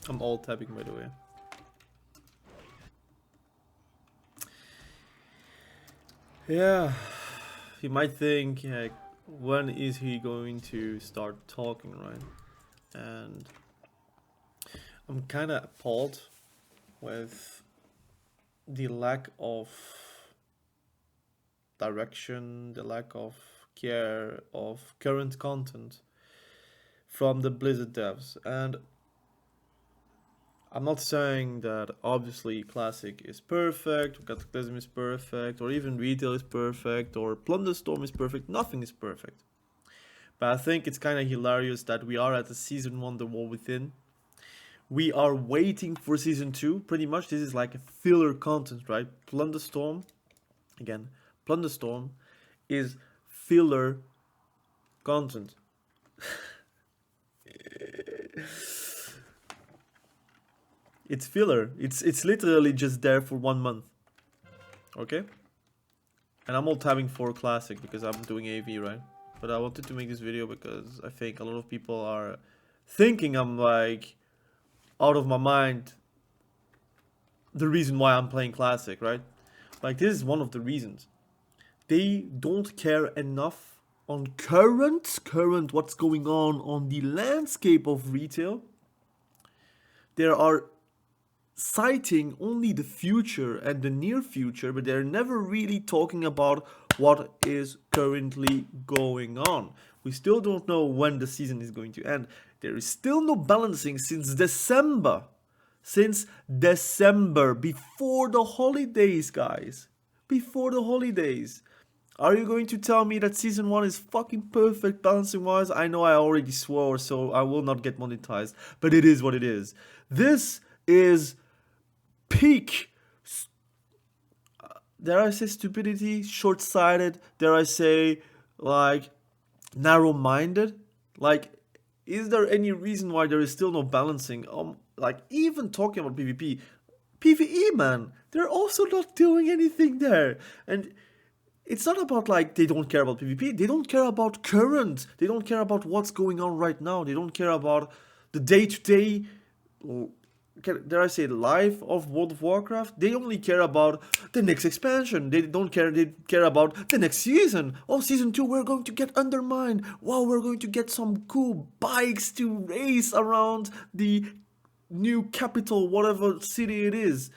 I'm all tapping, by the way. Yeah, you might think, like, when is he going to start talking, right? And I'm kind of appalled with the lack of direction, the lack of care of current content from the Blizzard devs. And I'm not saying that obviously Classic is perfect, Cataclysm is perfect, or even Retail is perfect, or Plunderstorm is perfect. Nothing is perfect. But I think it's kind of hilarious that we are at the Season 1 The War Within. We are waiting for Season 2, pretty much. This is like a filler content, right? Plunderstorm, again, Plunderstorm is filler content. It's filler. It's literally just there for 1 month. Okay? And I'm all tabbing for Classic because I'm doing AV, right? But I wanted to make this video because I think a lot of people are thinking I'm like out of my mind the reason why I'm playing Classic, right? Like, this is one of the reasons. They don't care enough on current what's going on the landscape of retail. There are citing only the future and the near future, but they're never really talking about what is currently going on. We still don't know when the season is going to end. There is still no balancing since December. Since December, before the holidays, guys. Before the holidays. Are you going to tell me that season 1 is fucking perfect balancing wise? I know I already swore, so I will not get monetized, but it is what it is. This is peak, dare I say, stupidity, short-sighted, dare I say, like, narrow-minded. Like, is there any reason why there is still no balancing? Like, even talking about PvP, PvE, man, they're also not doing anything there. And it's not about like they don't care about PvP, they don't care about current, they don't care about what's going on right now, they don't care about the day-to-day, dare I say, life of World of Warcraft. They only care about the next expansion. They don't care. They care about the next season. Oh, season 2, we're going to get undermined. Wow, we're going to get some cool bikes to race around the new capital, whatever city it is.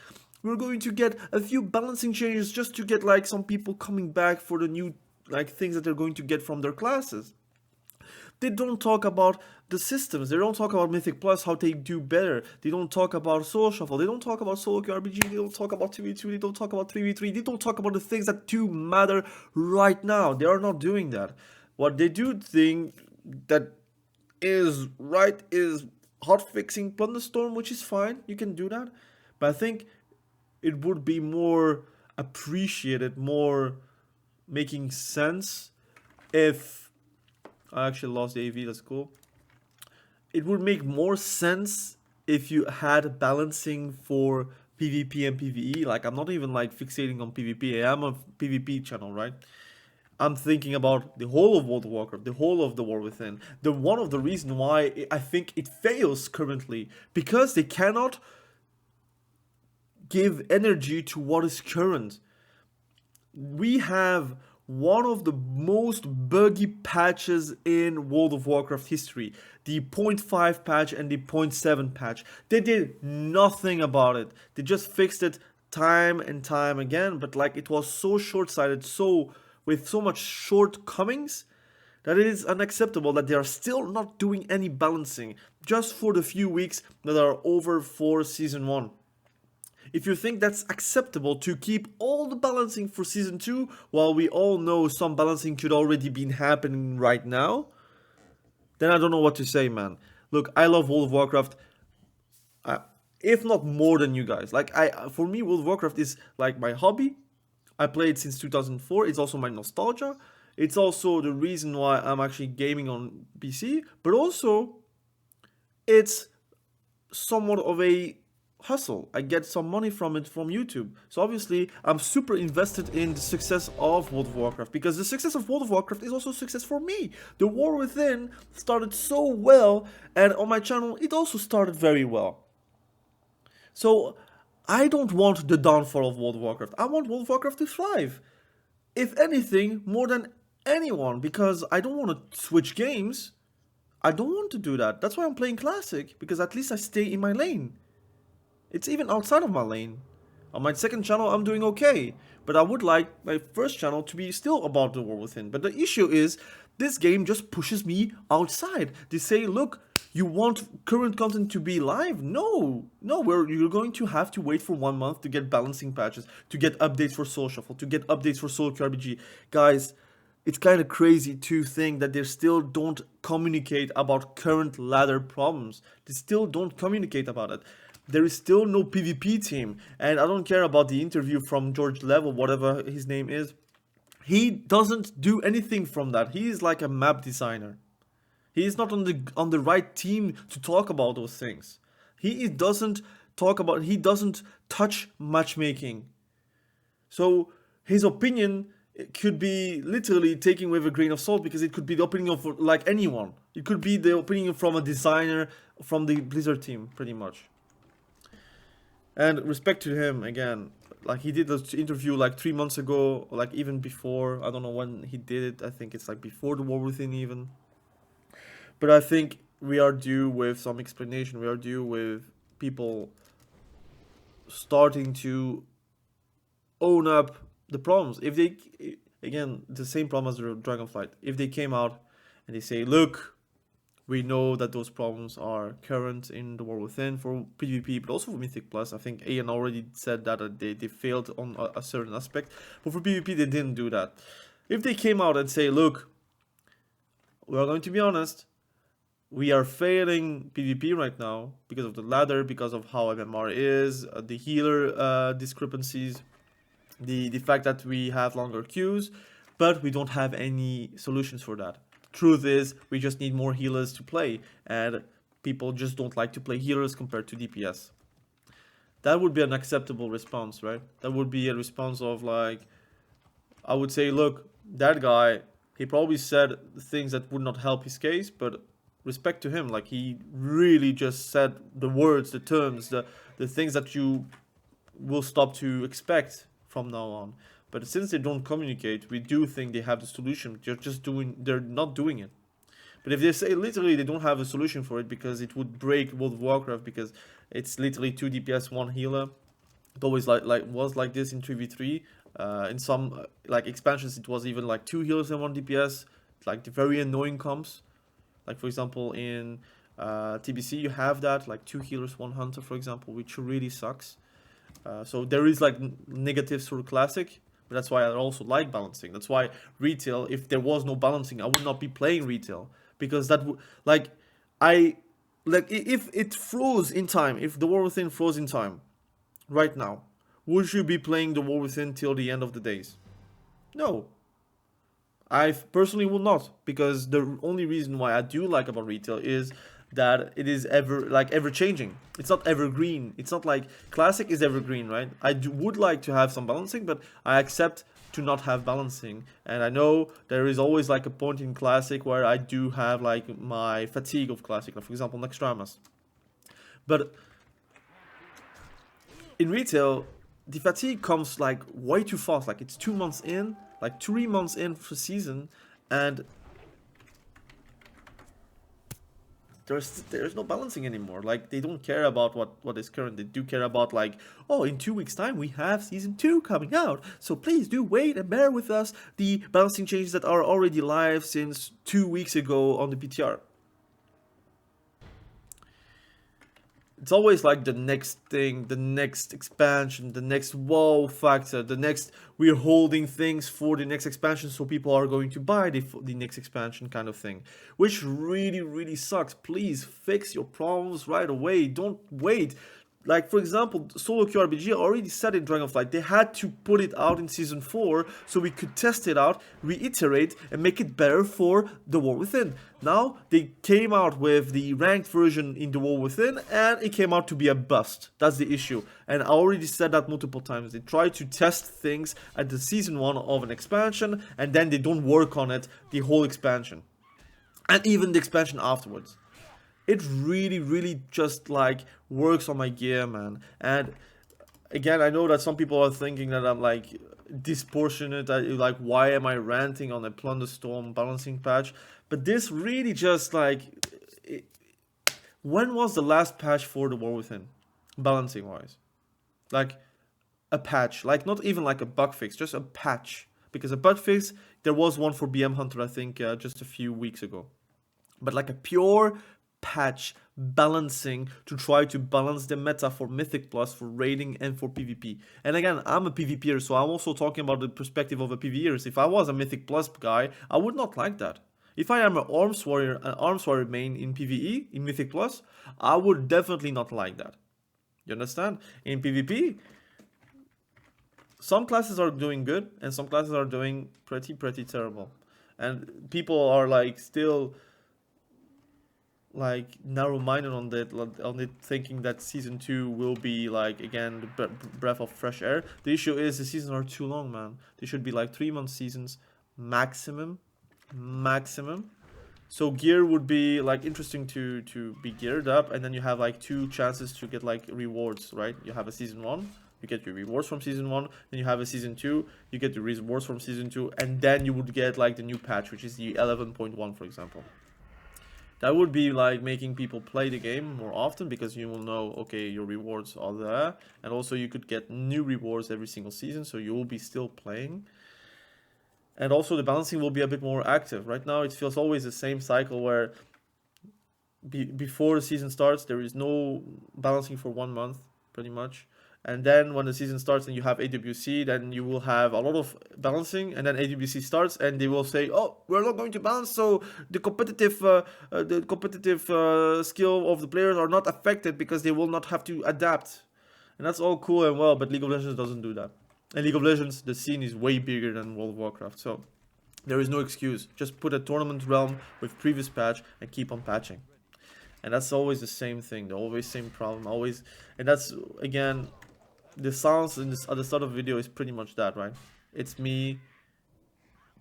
We're going to get a few balancing changes just to get like some people coming back for the new like things that they're going to get from their classes. They don't talk about the systems. They don't talk about Mythic Plus, how they do better. They don't talk about Soul Shuffle. They don't talk about Solo Queue RPG. They don't talk about 2v2. They don't talk about 3v3. They don't talk about the things that do matter right now. They are not doing that. What they do think that is right is hotfixing Plunderstorm, which is fine. You can do that. But I think it would be more appreciated, more making sense if I actually lost the AV, that's cool. It would make more sense if you had balancing for PvP and PvE. Like, I'm not even like fixating on PvP. I am a PvP channel, right? I'm thinking about the whole of World of Warcraft, the whole of the War Within. The one of the reason why I think it fails currently, because they cannot give energy to what is current. We have one of the most buggy patches in World of Warcraft history, the 0.5 patch and the 0.7 patch. They did nothing about it. They just fixed it time and time again, but like it was so short-sighted, so with so much shortcomings, that it is unacceptable that they are still not doing any balancing just for the few weeks that are over for season 1. If you think that's acceptable to keep all the balancing for season 2, while we all know some balancing could already be happening right now, then I don't know what to say, man. Look, I love World of Warcraft, if not more than you guys. Like, for me, World of Warcraft is like my hobby. I played since 2004. It's also my nostalgia. It's also the reason why I'm actually gaming on PC, but also it's somewhat of a hustle. I get some money from it from YouTube. So obviously, I'm super invested in the success of World of Warcraft, because the success of World of Warcraft is also success for me. The War Within started so well, and on my channel, it also started very well. So I don't want the downfall of World of Warcraft. I want World of Warcraft to thrive. If anything, more than anyone, because I don't want to switch games. I don't want to do that. That's why I'm playing Classic, because at least I stay in my lane. It's even outside of my lane. On my second channel, I'm doing okay. But I would like my first channel to be still about the War Within. But the issue is, this game just pushes me outside. They say, look, you want current content to be live? No, you're going to have to wait for 1 month to get balancing patches, to get updates for Soul Shuffle, to get updates for Soul QRBG. Guys, it's kind of crazy to think that they still don't communicate about current ladder problems. They still don't communicate about it. There is still no PvP team, and I don't care about the interview from George Level, whatever his name is. He doesn't do anything from that. He is like a map designer. He is not on the right team to talk about those things. He doesn't touch matchmaking. So his opinion could be literally taken with a grain of salt, because it could be the opinion of like anyone. It could be the opinion from a designer from the Blizzard team, pretty much. And respect to him again. Like, he did this interview like 3 months ago, like even before. I don't know when he did it. I think it's like before the War Within even. But I think we are due with some explanation. We are due with people starting to own up the problems. If they, again, the same problem as the Dragonflight. If they came out and they say, look, we know that those problems are current in the War Within for PvP, but also for Mythic Plus. I think Ian already said that they failed on a certain aspect. But for PvP, they didn't do that. If they came out and say, look, we are going to be honest, we are failing PvP right now because of the ladder, because of how MMR is, the healer discrepancies, the fact that we have longer queues, but we don't have any solutions for that. Truth is, we just need more healers to play, and people just don't like to play healers compared to DPS. That would be an acceptable response, right? That would be a response of like, I would say, look, that guy, he probably said things that would not help his case, but respect to him. Like, he really just said the words, the terms, the things that you will stop to expect from now on. But since they don't communicate, we do think they have the solution. They're not doing it. But if they say literally they don't have a solution for it because it would break World of Warcraft, because it's literally 2 DPS, 1 healer. It always was like this in 3v3. In some like expansions, it was even like 2 healers and 1 DPS. Like the very annoying comps. Like, for example, in TBC, you have that, like 2 healers, 1 hunter, for example, which really sucks. So there is like negatives for Classic. But that's why I also like balancing. That's why retail, if there was no balancing, I would not be playing retail. Because that would, if it froze in time, if the War Within froze in time, right now, would you be playing the War Within till the end of the days? No. I personally will not. Because the only reason why I do like about retail is that it is ever changing. It's not evergreen. It's not like Classic is evergreen, right? I would like to have some balancing, but I accept to not have balancing. And I know there is always like a point in Classic where I do have like my fatigue of Classic, like for example Nextramas. But in retail, the fatigue comes like way too fast. Like, it's 2 months in, like 3 months in for season, and there's no balancing anymore. Like, they don't care about what is current. They do care about like, oh, in 2 weeks time we have season 2 coming out, so please do wait and bear with us the balancing changes that are already live since 2 weeks ago on the PTR. It's always like the next thing, the next expansion, the next wow factor, the next we're holding things for the next expansion so people are going to buy the next expansion kind of thing. Which really, really sucks. Please fix your problems right away. Don't wait. Like, for example, Solo QRBG already said in Dragonflight they had to put it out in Season 4 so we could test it out, reiterate, and make it better for the War Within. Now, they came out with the ranked version in the War Within, and it came out to be a bust. That's the issue. And I already said that multiple times. They try to test things at the Season 1 of an expansion, and then they don't work on it the whole expansion. And even the expansion afterwards. it really just like works on my gear, man. And again, I know that some people are thinking that I'm like disproportionate, that like why am I ranting on a Plunderstorm balancing patch? But this really just like, it, when was the last patch for the War Within, balancing wise? Like a patch, like not even like a bug fix, just a patch. Because a bug fix, there was one for BM Hunter, I think, just a few weeks ago. But like a pure patch balancing to try to balance the meta for Mythic Plus, for raiding, and for PvP. And again, I'm a PvPer, so I'm also talking about the perspective of a PvEer. If I was a Mythic Plus guy, I would not like that. If I am an arms warrior main in PvE, in Mythic Plus, I would definitely not like that. You understand? In PvP, some classes are doing good, and some classes are doing pretty terrible. And people are like still like narrow-minded on that, on it, thinking that season 2 will be like again the breath of fresh air. The issue is the seasons are too long, man. They should be like 3-month seasons maximum. So gear would be like interesting to be geared up, and then you have like 2 chances to get like rewards, right? You have a season 1, you get your rewards from season 1, then you have a season 2, you get the rewards from season 2, and then you would get like the new patch, which is the 11.1, for example. That would be like making people play the game more often, because you will know, okay, your rewards are there, and also you could get new rewards every single season, so you will be still playing. And also the balancing will be a bit more active. Right now it feels always the same cycle where before the season starts there is no balancing for 1 month pretty much. And then when the season starts and you have AWC, then you will have a lot of balancing, and then AWC starts and they will say, oh, we're not going to balance, so the competitive skill of the players are not affected because they will not have to adapt. And that's all cool and well, but League of Legends doesn't do that. In League of Legends, the scene is way bigger than World of Warcraft, so there is no excuse. Just put a tournament realm with previous patch and keep on patching. And that's always the same thing, the always same problem, always. And that's, again, the sounds in this, at the start of the video is pretty much that, right? It's me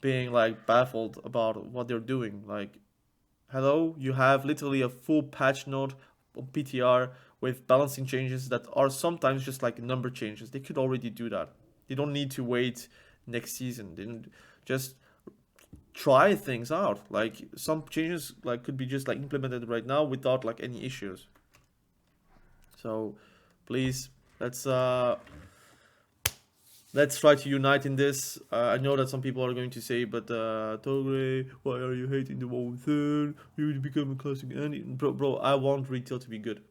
being like baffled about what they're doing. Like, hello, you have literally a full patch note on PTR with balancing changes that are sometimes just like number changes. They could already do that. They don't need to wait next season. They didn't just try things out. Like some changes like could be just like implemented right now without like any issues. So please, let's try to unite in this. I know that some people are going to say, but Togre, why are you hating the War Within? You will become a classic Andy. Bro, I want retail to be good.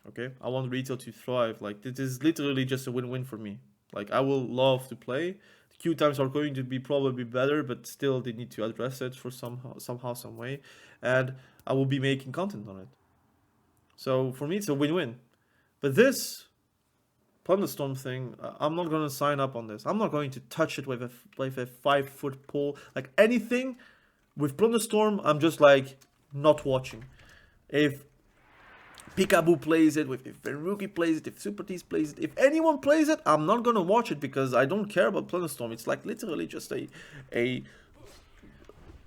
Okay? I want retail to thrive. Like, this is literally just a win-win for me. Like, I will love to play. The queue times are going to be probably better, but still they need to address it for somehow, some way. And I will be making content on it. So for me, it's a win-win. But this Thunderstorm thing, I'm not going to sign up on this. I'm not going to touch it with a 5-foot pole. Like anything with Thunderstorm, I'm just like not watching. If Peekaboo plays it, if Veruki plays it, if Super Tease plays it, if anyone plays it, I'm not going to watch it because I don't care about Thunderstorm. It's like literally just a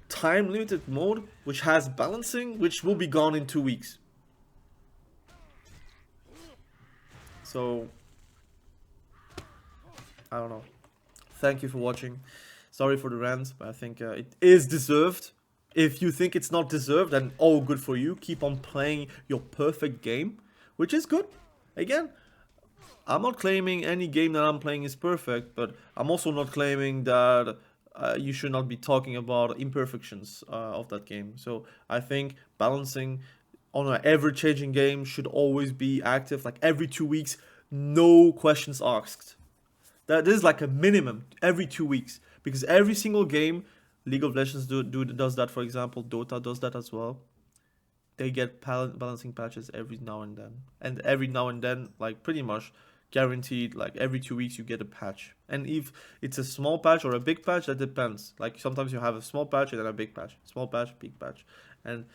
time limited mode which has balancing, which will be gone in 2 weeks. So I don't know. Thank you for watching. Sorry for the rant, but I think it is deserved. If you think it's not deserved, then all good for you. Keep on playing your perfect game, which is good. Again, I'm not claiming any game that I'm playing is perfect, but I'm also not claiming that you should not be talking about imperfections of that game. So I think balancing on an ever-changing game should always be active, like every 2 weeks, no questions asked. That is like a minimum every 2 weeks, because every single game, League of Legends does that, for example, Dota does that as well. They get balancing patches every now and then, and every now and then, like pretty much guaranteed, like every 2 weeks you get a patch. And if it's a small patch or a big patch, that depends. Like sometimes you have a small patch and then a big patch, small patch, big patch, and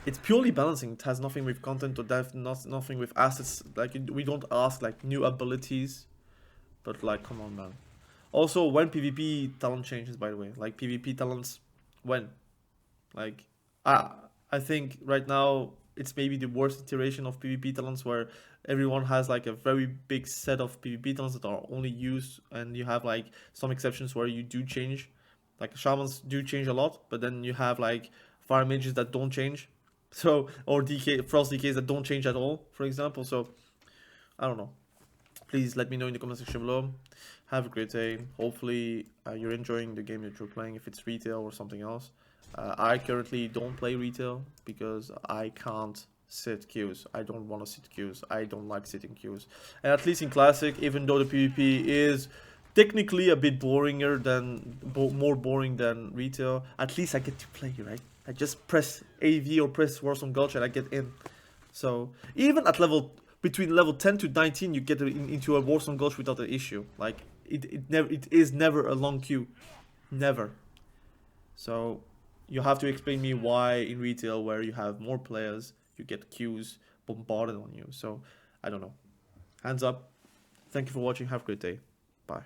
it's purely balancing. It has nothing with content or depth, nothing with assets. Like we don't ask like new abilities, but like come on, man. Also, when PvP talent changes, by the way, like PvP talents, when, like, I think right now it's maybe the worst iteration of PvP talents where everyone has like a very big set of PvP talents that are only used, and you have like some exceptions where you do change. Like shamans do change a lot, but then you have like fire mages that don't change. So or DK frost DKs that don't change at all, for example. So I don't know. Please let me know in the comment section below. Have a great day. Hopefully, you're enjoying the game that you're playing, if it's retail or something else. I currently don't play retail because I can't sit queues. I don't want to sit queues. I don't like sitting queues. And at least in Classic, even though the PvP is technically a bit boringer than more boring than retail, at least I get to play, right? I just press AV or press Warzone Gulch and I get in. So even at level between level 10 to 19, you get into a Warzone Gulch without an issue. Like it is never a long queue, never. So you have to explain me why in retail, where you have more players, you get queues bombarded on you. So I don't know. Hands up. Thank you for watching. Have a great day. Bye.